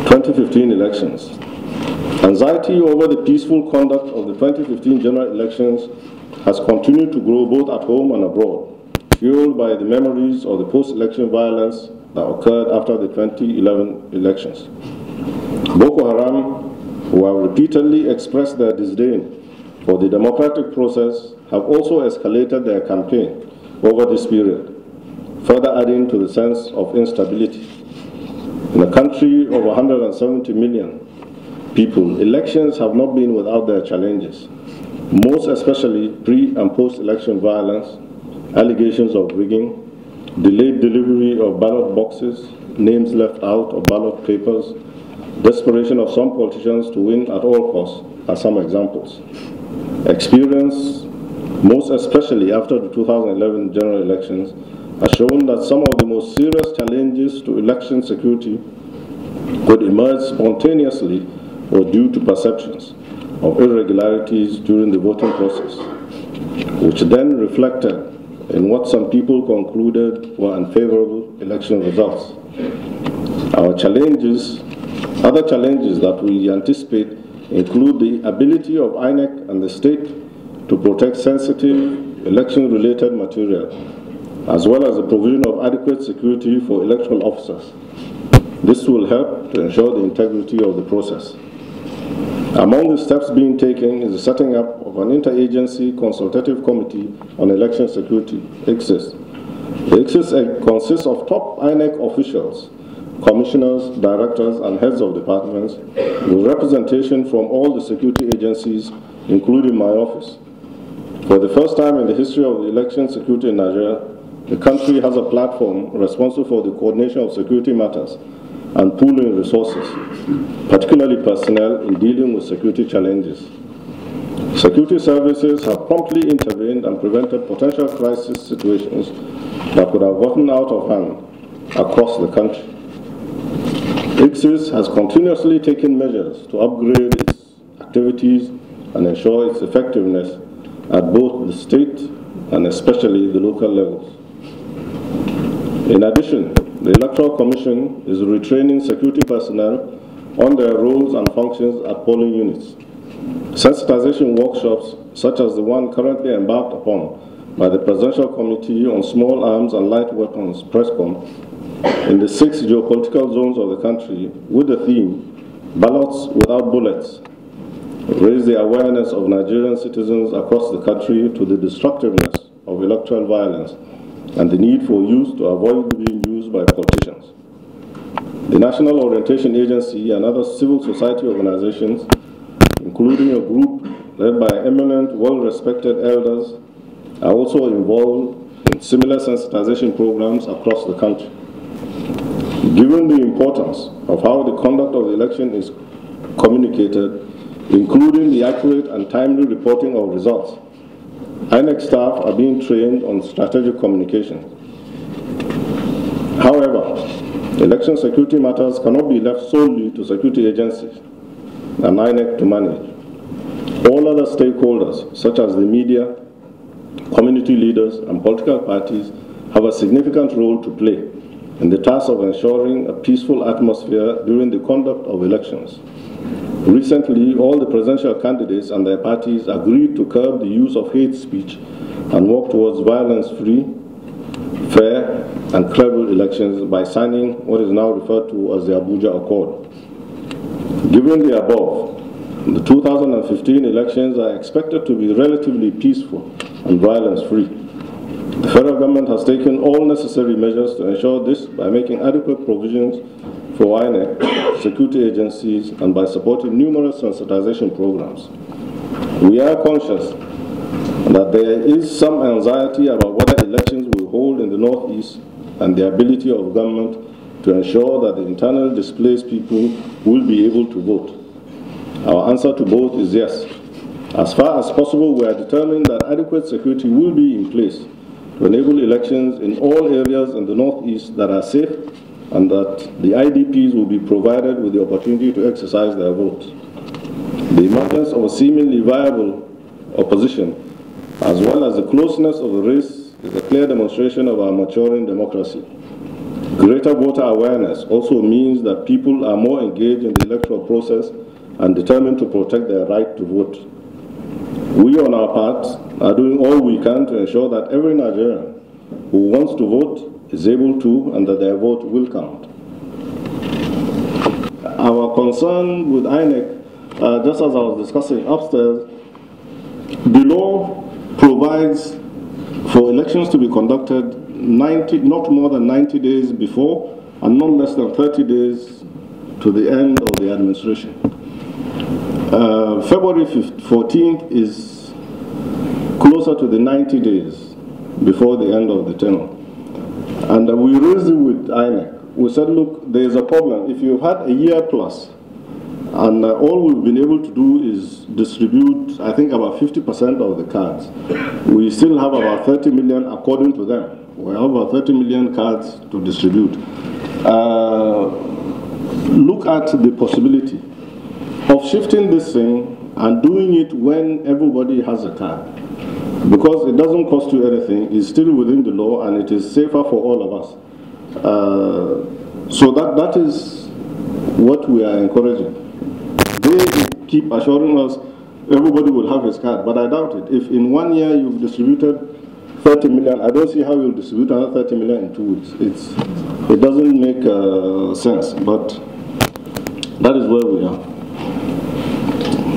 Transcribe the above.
2015 elections. Anxiety over the peaceful conduct of the 2015 general elections has continued to grow both at home and abroad, fueled by the memories of the post-election violence that occurred after the 2011 elections. Boko Haram, who have repeatedly expressed their disdain for the democratic process, have also escalated their campaign over this period, further adding to the sense of instability. In a country of 170 million people, elections have not been without their challenges, most especially pre- and post-election violence, allegations of rigging, delayed delivery of ballot boxes, names left out of ballot papers, desperation of some politicians to win at all costs are some examples. Experience, most especially after the 2011 general elections, has shown that some of the most serious challenges to election security could emerge spontaneously or due to perceptions of irregularities during the voting process, which then reflected in what some people concluded were unfavorable election results. Other challenges that we anticipate include the ability of INEC and the state to protect sensitive election-related material, as well as the provision of adequate security for electoral officers. This will help to ensure the integrity of the process. Among the steps being taken is the setting up of an interagency consultative committee on election security, ICSIS. The ICSIS consists of top INEC officials, commissioners, directors, and heads of departments, with representation from all the security agencies, including my office. For the first time in the history of the election security in Nigeria, the country has a platform responsible for the coordination of security matters and pooling resources, particularly personnel, in dealing with security challenges. Security services have promptly intervened and prevented potential crisis situations that could have gotten out of hand across the country. ICSIS has continuously taken measures to upgrade its activities and ensure its effectiveness at both the state and especially the local levels. In addition, the Electoral Commission is retraining security personnel on their roles and functions at polling units. Sensitization workshops, such as the one currently embarked upon by the Presidential Committee on Small Arms and Light Weapons, PRESCOM, in the 6 geopolitical zones of the country with the theme, Ballots Without Bullets, raise the awareness of Nigerian citizens across the country to the destructiveness of electoral violence and the need for youth to avoid being used by politicians. The National Orientation Agency and other civil society organizations, including a group led by eminent, well-respected elders, are also involved in similar sensitization programs across the country. Given the importance of how the conduct of the election is communicated, including the accurate and timely reporting of results, INEC staff are being trained on strategic communication. However, election security matters cannot be left solely to security agencies and INEC to manage. All other stakeholders, such as the media, community leaders, and political parties, have a significant role to play in the task of ensuring a peaceful atmosphere during the conduct of elections. Recently, all the presidential candidates and their parties agreed to curb the use of hate speech and work towards violence-free, fair, and credible elections by signing what is now referred to as the Abuja Accord. Given the above, the 2015 elections are expected to be relatively peaceful and violence-free. The federal government has taken all necessary measures to ensure this by making adequate provisions for INEC, security agencies, and by supporting numerous sensitization programs. We are conscious that there is some anxiety about whether elections will hold in the Northeast and the ability of government to ensure that the internally displaced people will be able to vote. Our answer to both is yes. As far as possible, we are determined that adequate security will be in place to enable elections in all areas in the Northeast that are safe, and that the IDPs will be provided with the opportunity to exercise their votes. The emergence of a seemingly viable opposition, as well as the closeness of the race, is a clear demonstration of our maturing democracy. Greater voter awareness also means that people are more engaged in the electoral process and determined to protect their right to vote. We, on our part, are doing all we can to ensure that every Nigerian who wants to vote is able to, and that their vote will count. Our concern with INEC, just as I was discussing upstairs, the law provides for elections to be conducted not more than 90 days before and not less than 30 days to the end of the administration. February 14th is closer to the 90 days before the end of the tenure. And we raised it with INEC. We said, look, there is a problem. If you've had a year plus, and all we've been able to do is distribute, I think, about 50% of the cards. We still have about 30 million, according to them. We have about 30 million cards to distribute. Look at the possibility of shifting this thing and doing it when everybody has a card. Because it doesn't cost you anything, it's still within the law, and it is safer for all of us. So that is what we are encouraging. They keep assuring us everybody will have his card, but I doubt it. If in 1 year you've distributed 30 million, I don't see how you'll distribute another 30 million in 2 weeks. It doesn't make sense, but that is where we are.